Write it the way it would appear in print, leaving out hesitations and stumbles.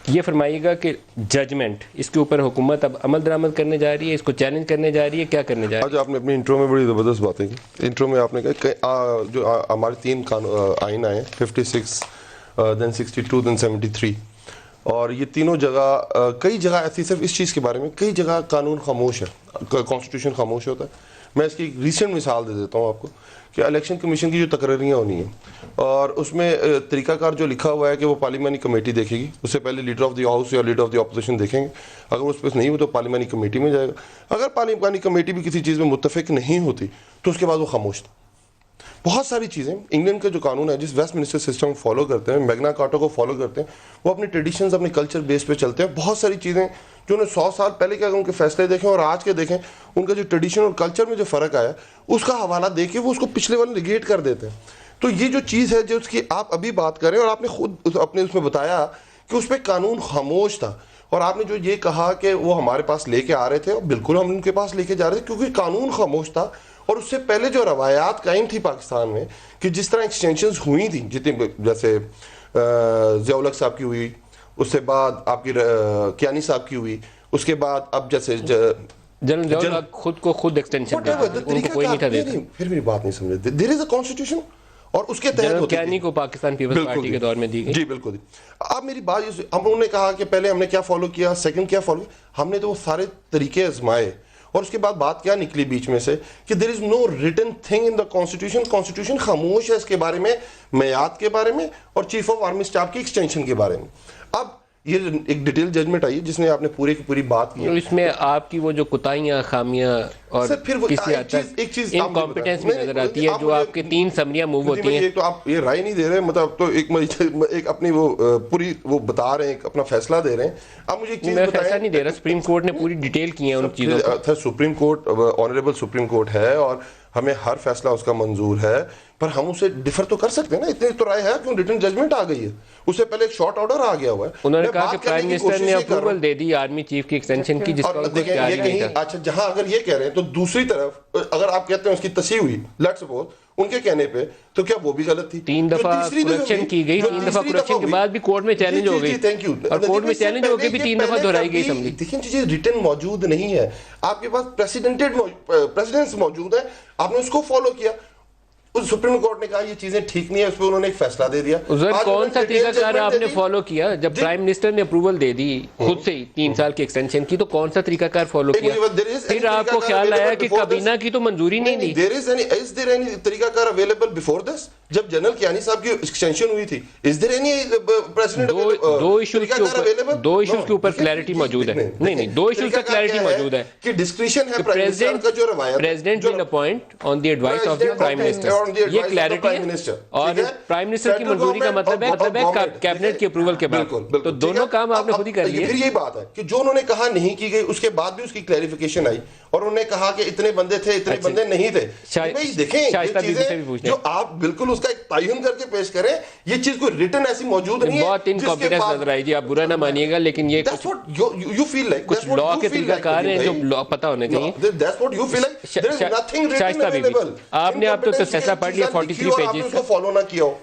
یہ فرمائیے گا کہ ججمنٹ اس کے اوپر حکومت اب عمل درآمد کرنے جا رہی ہے, اس کو چیلنج کرنے جا رہی ہے, کیا کرنے جا رہی ہے؟ آج آپ نے اپنی انٹرو میں بڑی زبردست باتیں کی. انٹرو میں آپ نے کہا کہ جو ہمارے 3 آئین آئے 56 دین 62 دین 73, اور یہ تینوں جگہ کئی جگہ ایسی صرف اس چیز کے بارے میں کئی جگہ قانون خاموش ہے, کانسٹیٹیوشن خاموش ہوتا ہے. میں اس کی ایک ریسنٹ مثال دے دیتا ہوں آپ کو کہ الیکشن کمیشن کی جو تقرریاں ہونی ہیں اور اس میں طریقہ کار جو لکھا ہوا ہے کہ وہ پارلیمانی کمیٹی دیکھے گی, اس سے پہلے لیڈر آف دی ہاؤس یا لیڈر آف دی اپوزیشن دیکھیں گے, اگر اس پہ نہیں ہو تو پارلیمانی کمیٹی میں جائے گا, اگر پارلیمانی کمیٹی بھی کسی چیز میں متفق نہیں ہوتی تو اس کے بعد وہ خاموش تھا. بہت ساری چیزیں انگلینڈ کا جو قانون ہے جس ویسٹ منسٹر سسٹم فالو کرتے ہیں, میگنا کارٹا کو فالو کرتے ہیں, وہ اپنے ٹریڈیشنز اپنے کلچر بیس پہ چلتے ہیں. بہت ساری چیزیں جو انہیں 100 سال پہلے کے اگر ان کے فیصلے دیکھیں اور آج کے دیکھیں, ان کا جو ٹریڈیشن اور کلچر میں جو فرق آیا اس کا حوالہ دے کے وہ اس کو پچھلے والے نگیٹ کر دیتے ہیں. تو یہ جو چیز ہے جو اس کی آپ ابھی بات کریں, اور آپ نے خود اپنے اس میں بتایا کہ اس پہ قانون خاموش تھا, اور آپ نے جو یہ کہا کہ وہ ہمارے پاس لے کے آ رہے تھے, اور بالکل ہم ان کے پاس لے کے جا رہے تھے کیونکہ قانون خاموش تھا. اور اس سے پہلے جو روایات قائم تھی پاکستان میں کہ جس طرح ایکسٹینشنز ہوئی تھیں, جتنی جیسے ضیاء الحق صاحب کی ہوئی, اس سے بعد آپ کی کیانی صاحب کی ہوئی, اس کے بعد اب جیسے جنرل خود کو خود ایکسٹینشن ان کو کوئی نہیں تھا دیتا. پھر میری بات نہیں سمجھے, دیر از اے کانسٹیٹیوشن اور اس کے تحت ہوتی کیانی کو پاکستان پیپلز پارٹی کے دور میں دی گئی. جی بالکل. اب میری بات یہ, ہم انہوں نے کہا کہ پہلے ہم نے کیا فالو کیا, سیکنڈ کیا فالو کیا, ہم نے تو وہ سارے طریقے آزمائے, اور اس کے بعد بات کیا نکلی بیچ میں سے کہ there is no written thing in the constitution. Constitution خاموش ہے اس کے بارے میں, میعاد کے بارے میں اور چیف آف آرمی اسٹاف کی ایکسٹینشن کے بارے میں. اب یہ ایک ڈیٹیل ججمنٹ آئی جس نے آپ نے پوری کی پوری بات کی. اس میں آپ کی وہ جو کوتاہیاں, خامیاں اور کسی حد تک انکمپیٹنس بھی نظر آتی ہے, جو آپ کے 3 سمریاں موو ہوتی ہیں. تو آپ یہ رائے نہیں دے رہے, مطلب تو ایک اپنی وہ پوری وہ بتا رہے ہیں, اپنا فیصلہ دے رہے ہیں. اب مجھے ایک چیز میں فیصلہ نہیں دے رہا, سپریم کورٹ نے پوری ڈیٹیل کی ہے ان چیزوں کو. Supreme court honourable supreme court ہے اور ہمیں ہر فیصلہ اس کا منظور ہے, پر ہم اسے ڈیفر تو کر سکتے ہیں نا. اتنی تو رائے ہے کیوں ریٹن ججمنٹ آ گئی ہے, اس سے پہلے ایک شارٹ آرڈر آ گیا ہوا ہے. انہوں نے کہا کہ پرائم منسٹر نے اپروول دے دی آرمی چیف کی ایکسٹینشن کی, جس کا کوئی اختیار نہیں تھا. اچھا, جہاں اگر یہ کہہ رہے ہیں تو دوسری طرف اگر آپ کہتے ہیں اس کی تصحیح ہوئی, لیٹس سپوز ان کے کہنے پہ, تو کیا وہ بھی غلط تھی؟ 3 دفعہ کریکشن کی گئی, 3 دفعہ کریکشن کے بعد بھی کورٹ میں چیلنج ہو گئی, اور کورٹ میں چیلنج ہو کے بھی 3 دفعہ دہرائی گئی اسمبلی. دیکھیں چیزیں ریٹن موجود نہیں ہے, آپ کے پاس پریسیڈنٹس موجود ہیں, آپ نے اس کو فالو کیا. سپریم کورٹ نے کہا یہ چیزیں ٹھیک نہیں ہے, اس پہ انہوں نے ایک فیصلہ دے دیا. کون سا طریقہ کار آپ نے فالو کیا جب پرائم منسٹر نے اپروول دے دی خود سے ہی 3 سال کی ایکسٹینشن کی, تو کون سا طریقہ کار فالو کیا؟ پھر آپ کو خیال آیا کہ کابینہ کی تو منظوری نہیں دی. Is there any طریقہ کار available before this? جب جنرل کیانی صاحب کی ایکسٹینشن ہوئی تھی, is there any precedent? 2 issues کے اوپر کلیئرٹی موجود ہے. نہیں 2 ایشوز کا کلیئرٹی موجود ہے کہ ڈسکریشن ہے پرائم منسٹر کا, جو روایت president will appoint on the advice of the prime minister, یہ کلیئرٹی ہے. اور پرائم منسٹر کی منظوری کا مطلب ہے کیبنٹ کی اپروول کے بعد. تو دونوں کام آپ نے خود ہی کر لیے. پھر یہی بات ہے کہ جو انہوں نے کہا نہیں کی گئی, اس کے بعد بھی اس کی کلیریفیکیشن آئی, اور انہوں نے کہا کہ اتنے بندے تھے, اتنے بندے نہیں تھے. دیکھیں جو آپ بالکل اس کا ایک تعین کر کے پیش کریں, یہ چیز کوئی ریٹن ایسی موجود نہیں ہے. بہت انکمپیٹنس نظر آئی جی, آپ برا نہ مانیے گا, لیکن یہ کچھ لا کے طریقہ کار ہیں جو پتہ ہونے چاہیے. شائستہ بی بی, آپ نے اب تو فیصلہ پڑھ لیا 43 پیجز کا, فالو نہ کیا ہو.